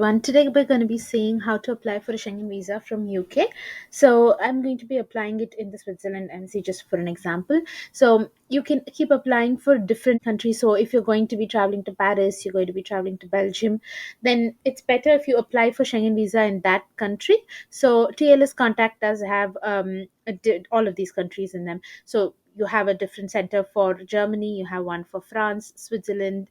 everyone. Today we're going to be seeing how to apply for a Schengen visa from UK. So I'm going to be applying it in the Switzerland embassy just for an example. So you can keep applying for different countries. So if you're going to be traveling to Paris, you're going to be traveling to Belgium, then it's better if you apply for Schengen visa in that country. So TLS Contact does have all of these countries in them. So you have a different center for Germany, you have one for France, Switzerland,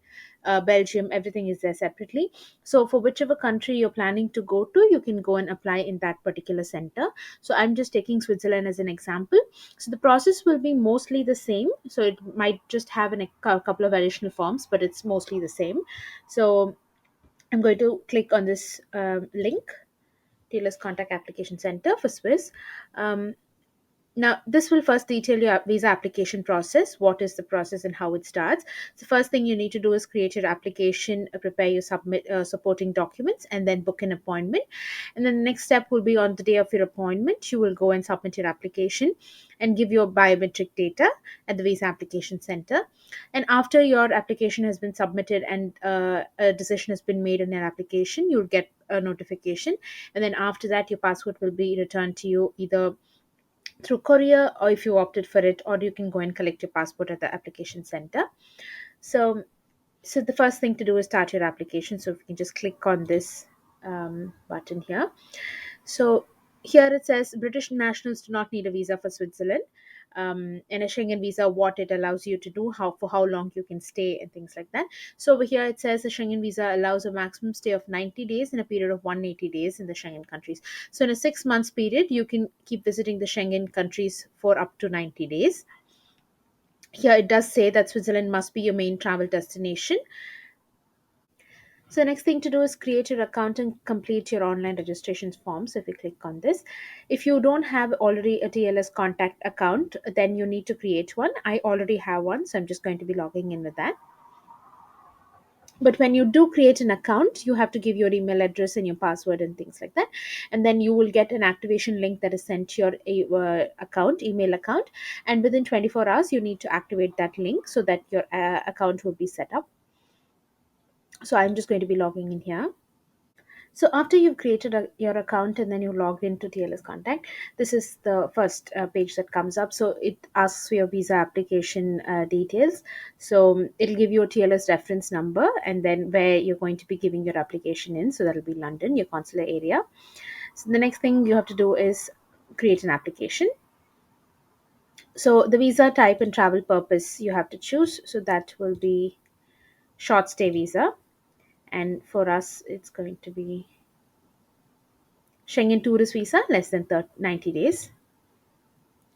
Belgium, everything is there separately. So for whichever country you're planning to go to, you can go and apply in that particular center. So I'm just taking Switzerland as an example. So the process will be mostly the same. So it might just have a couple of additional forms, but it's mostly the same. So I'm going to click on this link, TLS Contact Application Center for Swiss. Um, Now, this will first detail your visa application process. What is the process and how it starts? The first thing you need to do is create your application, prepare your submit supporting documents, and then book an appointment. And then the next step will be on the day of your appointment, you will go and submit your application and give your biometric data at the visa application center. And after your application has been submitted and a decision has been made on your application, you'll get a notification. And then after that, your passport will be returned to you either through courier, or if you opted for it, or you can go and collect your passport at the application center. So so the first thing to do is start your application. So if you can just click on this button here. So here it says British nationals do not need a visa for Switzerland. And a Schengen visa, what it allows you to do, how for how long you can stay, and things like that. So over here it says a Schengen visa allows a maximum stay of 90 days in a period of 180 days in the Schengen countries. So in a 6 months period, you can keep visiting the Schengen countries for up to 90 days. Here it does say that Switzerland must be your main travel destination. So the next thing to do is create your account and complete your online registration form. So if you click on this, if you don't have already a TLS contact account, then you need to create one. I already have one, so I'm just going to be logging in with that. But when you do create an account, you have to give your email address and your password and things like that. And then you will get an activation link that is sent to your email account. And within 24 hours, you need to activate that link so that your account will be set up. So I'm just going to be logging in here. So after you've created your account and then you logged into TLS Contact, this is the first page that comes up. So it asks for your visa application details. So it'll give you a TLS reference number and then where you're going to be giving your application in. So that'll be London, your consular area. So the next thing you have to do is create an application. So the visa type and travel purpose you have to choose. So that will be short stay visa. And for us, it's going to be Schengen tourist visa, less than 90 days.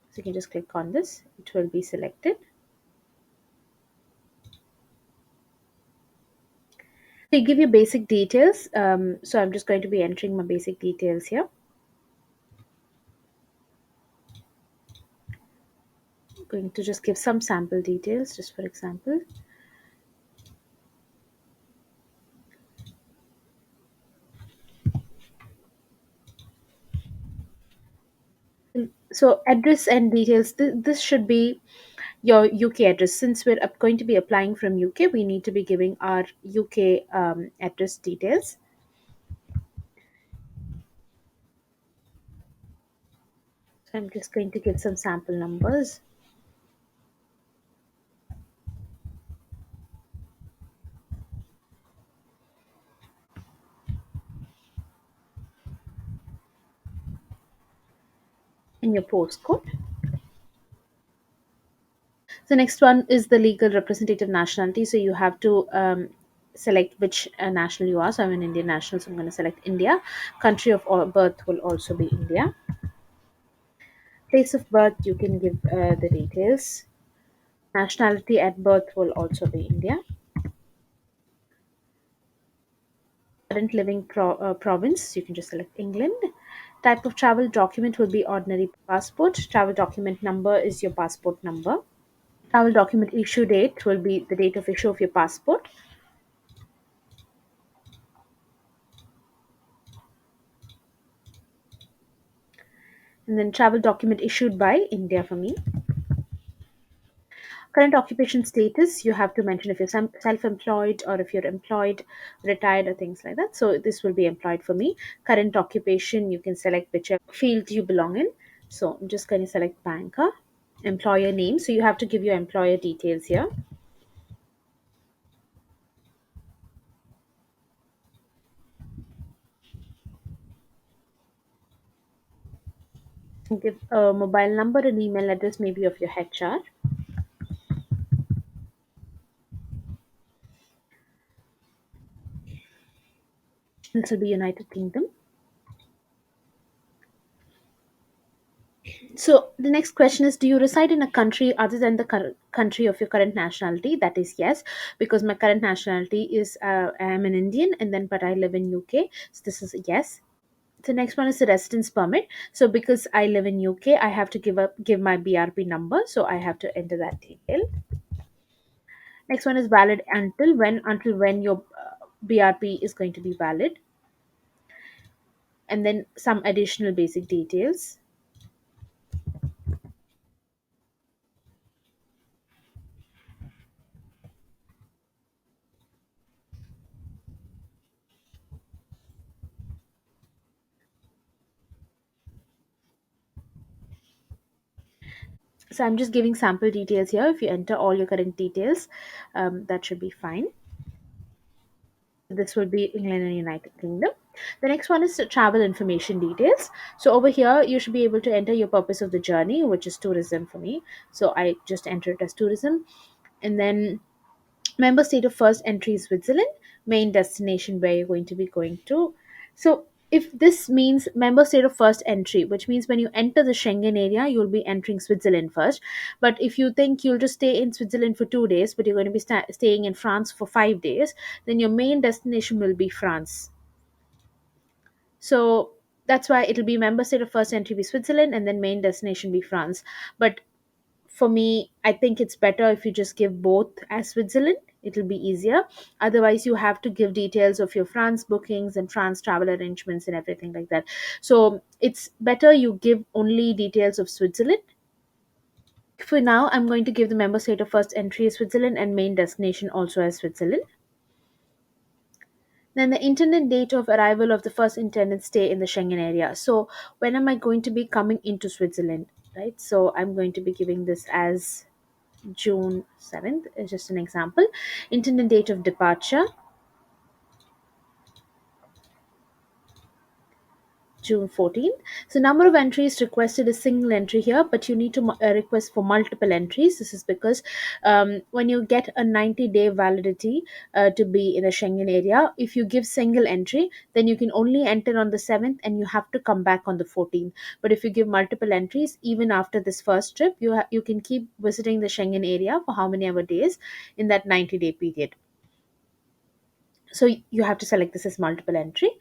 So you can just click on this, it will be selected. They give you basic details. So I'm just going to be entering my basic details here. I'm going to just give some sample details, just for example. So address and details, this should be your UK address. Since we're going to be applying from UK, we need to be giving our UK address details. So I'm just going to give some sample numbers. And your postcode. The next one is the legal representative nationality. So you have to select which national you are. So I'm an Indian national, so I'm going to select India. Country of birth will also be India. Place of birth, you can give the details. Nationality at birth will also be India. Current living province, you can just select England. Type of travel document will be ordinary passport. Travel document number is your passport number. Travel document issue date will be the date of issue of your passport. And then travel document issued by India for me. Current occupation status, you have to mention if you're self-employed or if you're employed, retired, or things like that. So this will be employed for me. Current occupation, you can select whichever field you belong in. So I'm just going to select banker. Employer name, so you have to give your employer details here. Give a mobile number and email address, maybe of your HR. This will be United Kingdom. So the next question is, do you reside in a country other than the country of your current nationality? That is yes, because my current nationality is I am an Indian, and then but I live in UK. So this is a yes. The next one is the residence permit. So because I live in UK, I have to give my BRP number. So I have to enter that detail. Next one is valid until when your BRP is going to be valid, and then some additional basic details. So I'm just giving sample details here. If you enter all your current details, that should be fine. This would be England and United Kingdom. The next one is the travel information details. So over here, you should be able to enter your purpose of the journey, which is tourism for me. So I just enter it as tourism. And then member state of first entry is Switzerland, main destination where you're going to be going to. So if this means member state of first entry, which means when you enter the Schengen area, you'll be entering Switzerland first. But if you think you'll just stay in Switzerland for 2 days, but you're going to be staying in France for 5 days, then your main destination will be France. So that's why it'll be member state of first entry be Switzerland and then main destination be France. But for me, I think it's better if you just give both as Switzerland. It'll be easier. Otherwise, you have to give details of your France bookings and France travel arrangements and everything like that. So it's better you give only details of Switzerland. For now, I'm going to give the member state of first entry as Switzerland and main destination also as Switzerland. Then the intended date of arrival of the first intended stay in the Schengen area. So when am I going to be coming into Switzerland? Right. So I'm going to be giving this as June 7th is just an example. Intended date of departure, June 14th. So number of entries requested is single entry here, but you need to request for multiple entries. This is because when you get a 90-day validity to be in the Schengen area, if you give single entry, then you can only enter on the 7th and you have to come back on the 14th. But if you give multiple entries, even after this first trip, you can keep visiting the Schengen area for how many ever days in that 90-day period. So you have to select this as multiple entry.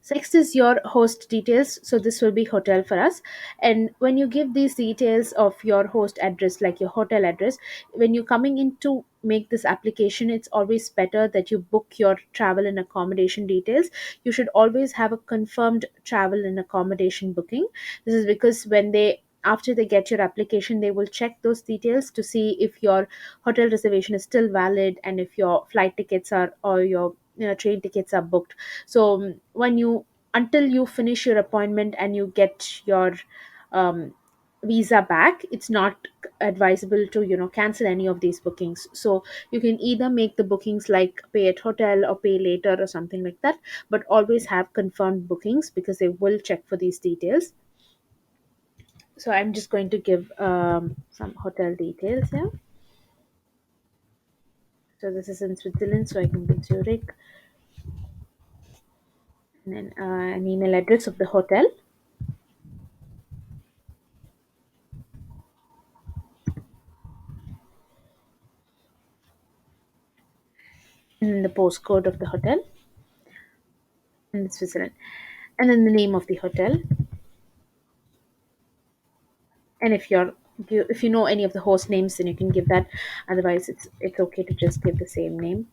So next is your host details. So this will be hotel for us. And when you give these details of your host address, like your hotel address, when you're coming in to make this application, it's always better that you book your travel and accommodation details. You should always have a confirmed travel and accommodation booking. This is because when they after they get your application, they will check those details to see if your hotel reservation is still valid and if your flight tickets are or your train tickets are booked. So when you until you finish your appointment and you get your um, visa back, it's not advisable to cancel any of these bookings. So you can either make the bookings like pay at hotel or pay later or something like that, but always have confirmed bookings because they will check for these details. So I'm just going to give some hotel details here. So this is in Switzerland, so I can give Zurich and then an email address of the hotel and then the postcode of the hotel in Switzerland, and then the name of the hotel. And if you know any of the host names, then you can give that. Otherwise, it's okay to just give the same name.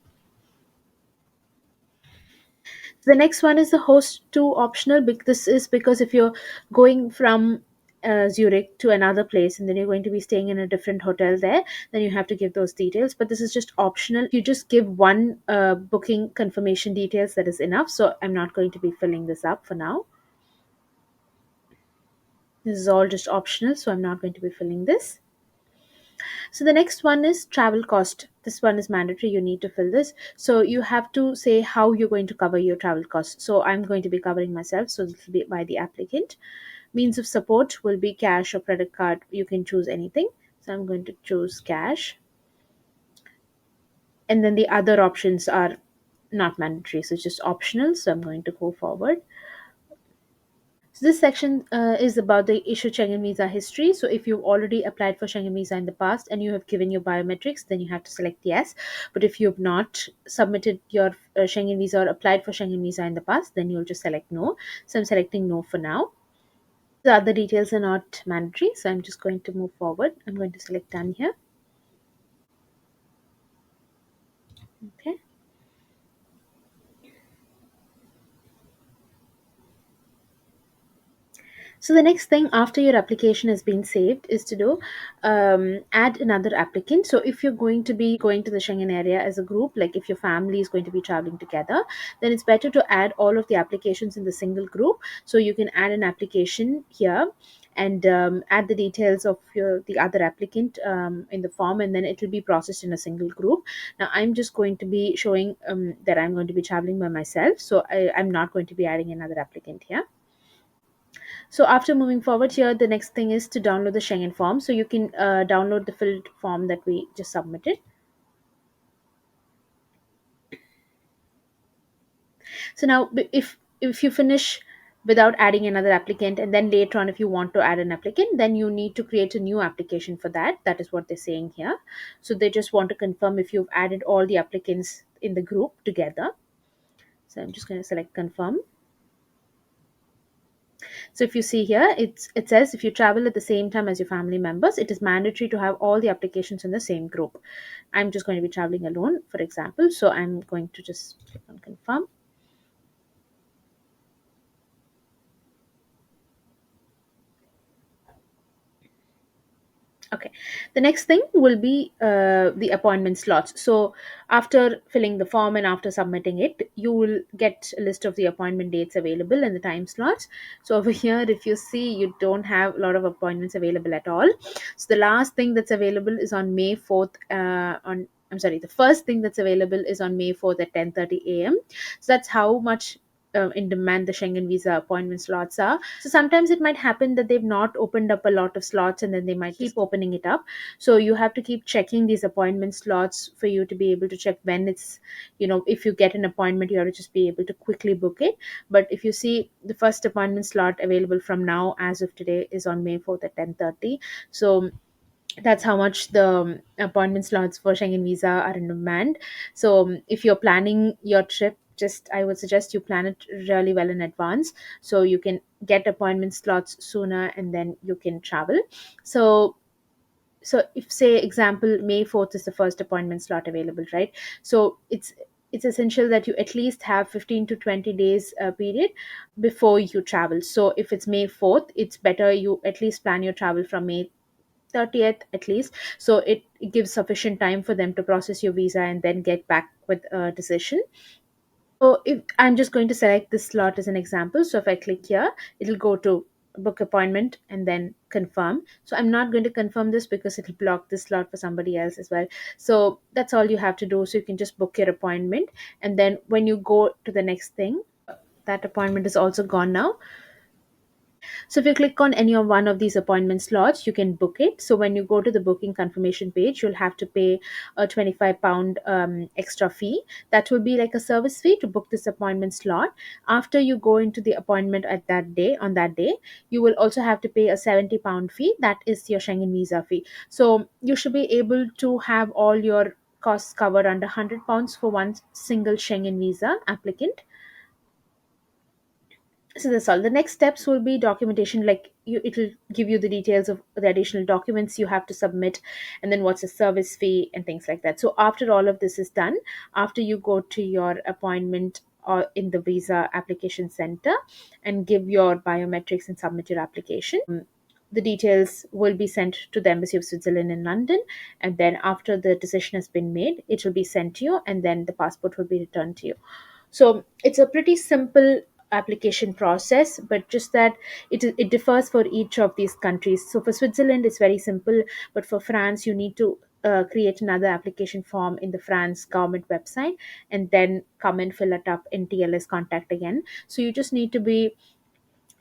The next one is the host to optional. This is because if you're going from Zurich to another place, and then you're going to be staying in a different hotel there, then you have to give those details. But this is just optional. You just give one booking confirmation details, that is enough. So I'm not going to be filling this up for now. This is all just optional, so I'm not going to be filling this. So the next one is travel cost. This one is mandatory. You need to fill this. So you have to say how you're going to cover your travel costs. So I'm going to be covering myself. So this will be by the applicant. Means of support will be cash or credit card. You can choose anything. So I'm going to choose cash. And then the other options are not mandatory. So it's just optional. So I'm going to go forward. So this section is about the issued Schengen visa history. So if you've already applied for Schengen visa in the past and you have given your biometrics, then you have to select yes. But if you have not submitted your Schengen visa or applied for Schengen visa in the past, then you'll just select no. So I'm selecting no for now. The other details are not mandatory, so I'm just going to move forward. I'm going to select done here. Okay. So the next thing after your application has been saved is to do add another applicant. So if you're going to be going to the Schengen area as a group, like if your family is going to be traveling together, then it's better to add all of the applications in the single group. So you can add an application here and add the details of the other applicant in the form, and then it will be processed in a single group. Now I'm just going to be showing that I'm going to be traveling by myself, so I'm not going to be adding another applicant here. So after moving forward here, the next thing is to download the Schengen form. So you can download the filled form that we just submitted. So now, if you finish without adding another applicant, and then later on if you want to add an applicant, then you need to create a new application for that. That is what they're saying here. So they just want to confirm if you've added all the applicants in the group together. So I'm just going to select confirm. So if you see here, it says if you travel at the same time as your family members, it is mandatory to have all the applications in the same group. I'm just going to be traveling alone, for example. So I'm going to just click on confirm. Okay. The next thing will be the appointment slots. So after filling the form and after submitting it, you will get a list of the appointment dates available and the time slots. So over here, if you see, you don't have a lot of appointments available at all. So the last thing that's available is on May 4th. I'm sorry, the first thing that's available is on May 4th at 10:30 a.m. So that's how much in demand the Schengen visa appointment slots are. So sometimes it might happen that they've not opened up a lot of slots and then they might keep opening it up. So you have to keep checking these appointment slots for you to be able to check when it's, if you get an appointment, you have to just be able to quickly book it. But if you see, the first appointment slot available from now as of today is on May 4th at 10:30. So that's how much the appointment slots for Schengen visa are in demand. So if you're planning your trip, just I would suggest you plan it really well in advance so you can get appointment slots sooner and then you can travel. So if, say example, May 4th is the first appointment slot available, right? So it's essential that you at least have 15 to 20 days period before you travel. So if it's May 4th, it's better you at least plan your travel from May 30th at least, so it gives sufficient time for them to process your visa and then get back with a decision. So if I'm just going to select this slot as an example, so if I click here, it'll go to book appointment and then confirm. So I'm not going to confirm this because it'll block this slot for somebody else as well. So that's all you have to do. So you can just book your appointment, and then when you go to the next thing, that appointment is also gone now. So if you click on any of one of these appointment slots, you can book it. So when you go to the booking confirmation page, you'll have to pay a £25 extra fee. That will be like a service fee to book this appointment slot. After you go into the appointment at that day, on that day, you will also have to pay a £70 fee. That is your Schengen visa fee. So you should be able to have all your costs covered under £100 for one single Schengen visa applicant. So that's all. The next steps will be documentation, like it'll give you the details of the additional documents you have to submit, and then what's the service fee and things like that. So after all of this is done, after you go to your appointment or in the visa application center and give your biometrics and submit your application, the details will be sent to the Embassy of Switzerland in London, and then after the decision has been made, it will be sent to you, and then the passport will be returned to you. So it's a pretty simple application process, but just that it differs for each of these countries. So for Switzerland, it's very simple, but for France, you need to create another application form in the France government website, and then come and fill it up in TLS contact again. So you just need to be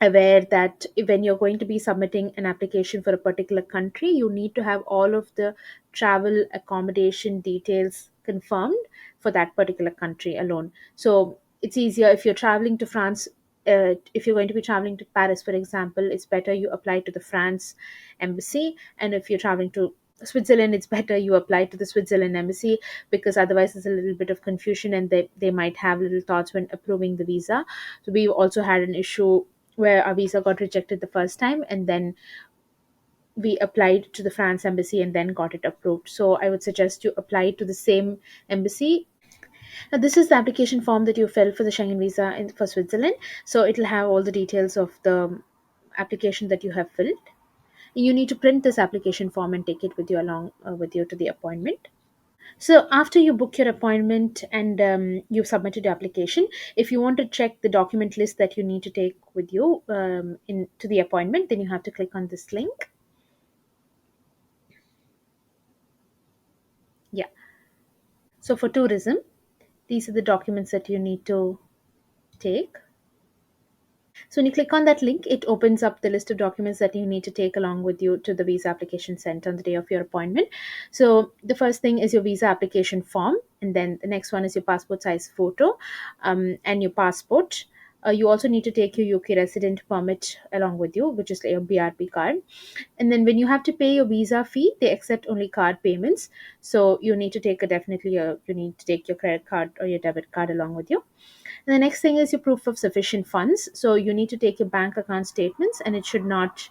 aware that when you're going to be submitting an application for a particular country, you need to have all of the travel accommodation details confirmed for that particular country alone. So it's easier if you're traveling to France. If you're going to be traveling to Paris, for example, it's better you apply to the France embassy. And if you're traveling to Switzerland, it's better you apply to the Switzerland embassy, because otherwise there's a little bit of confusion, and they might have little thoughts when approving the visa. So we also had an issue where our visa got rejected the first time, and then we applied to the France embassy and then got it approved. So I would suggest you apply to the same embassy. Now, this is the application form that you fill for the Schengen visa for Switzerland. So it'll have all the details of the application that you have filled. You need to print this application form and take it with you along with you to the appointment. So after you book your appointment and you've submitted your application, if you want to check the document list that you need to take with you in to the appointment, then you have to click on this link. Yeah. So for tourism, these are the documents that you need to take. So when you click on that link, it opens up the list of documents that you need to take along with you to the visa application sent on the day of your appointment. So the first thing is your visa application form, and then the next one is your passport size photo and your passport. You also need to take your UK resident permit along with you, which is your BRP card. And then when you have to pay your visa fee, they accept only card payments. So you need to take you need to take your credit card or your debit card along with you. And the next thing is your proof of sufficient funds. So you need to take your bank account statements, and it should not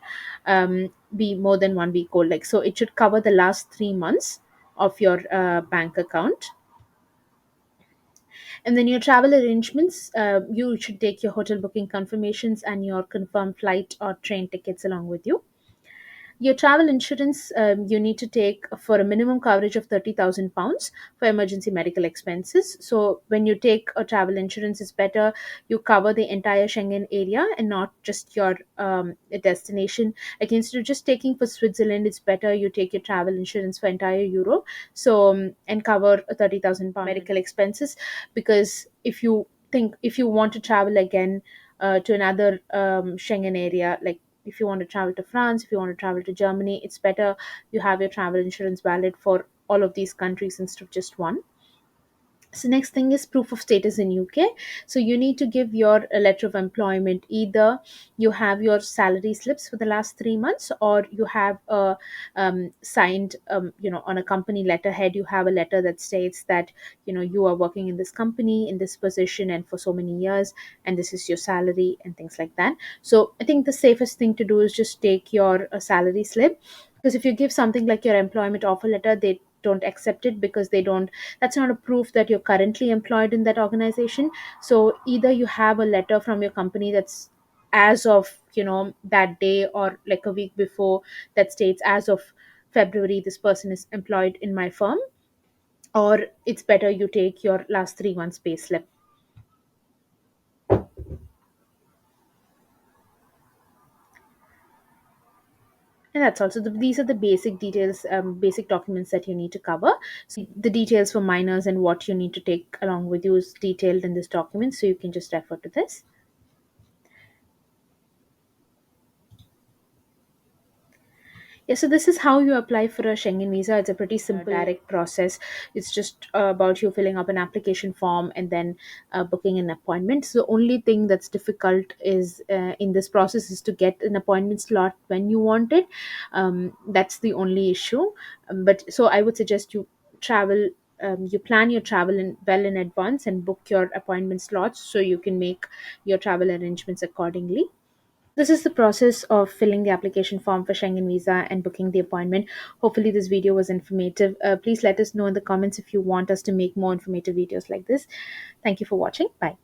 be more than 1 week old. Like, so it should cover the last 3 months of your bank account. And then your travel arrangements, you should take your hotel booking confirmations and your confirmed flight or train tickets along with you. Your travel insurance, you need to take for a minimum coverage of £30,000 for emergency medical expenses. So when you take a travel insurance, it's better you cover the entire Schengen area and not just your destination. Like, instead of just taking for Switzerland, it's better you take your travel insurance for entire Europe. So and cover £30,000 medical expenses, because if you want to travel again to another Schengen area, like if you want to travel to France, if you want to travel to Germany, it's better you have your travel insurance valid for all of these countries instead of just one. So next thing is proof of status in UK. So you need to give your letter of employment. Either you have your salary slips for the last 3 months, or you have a signed, on a company letterhead, you have a letter that states that you are working in this company in this position and for so many years, and this is your salary and things like that. So I think the safest thing to do is just take your salary slip, because if you give something like your employment offer letter, they don't accept it, because they don't that's not a proof that you're currently employed in that organization. So either you have a letter from your company that's as of that day, or like a week before, that states as of February this person is employed in my firm, or it's better you take your last 3 months pay slip. And that's also these are the basic details, basic documents that you need to cover. So the details for minors and what you need to take along with you is detailed in this document, so you can just refer to this. Yeah, so this is how you apply for a Schengen visa. It's a pretty simple, direct process. It's just about you filling up an application form and then booking an appointment. So the only thing that's difficult is in this process is to get an appointment slot when you want it. That's the only issue. But so I would suggest you travel. You plan your travel well in advance and book your appointment slots, so you can make your travel arrangements accordingly. This is the process of filling the application form for Schengen visa and booking the appointment. Hopefully, this video was informative. Please let us know in the comments if you want us to make more informative videos like this. Thank you for watching. Bye.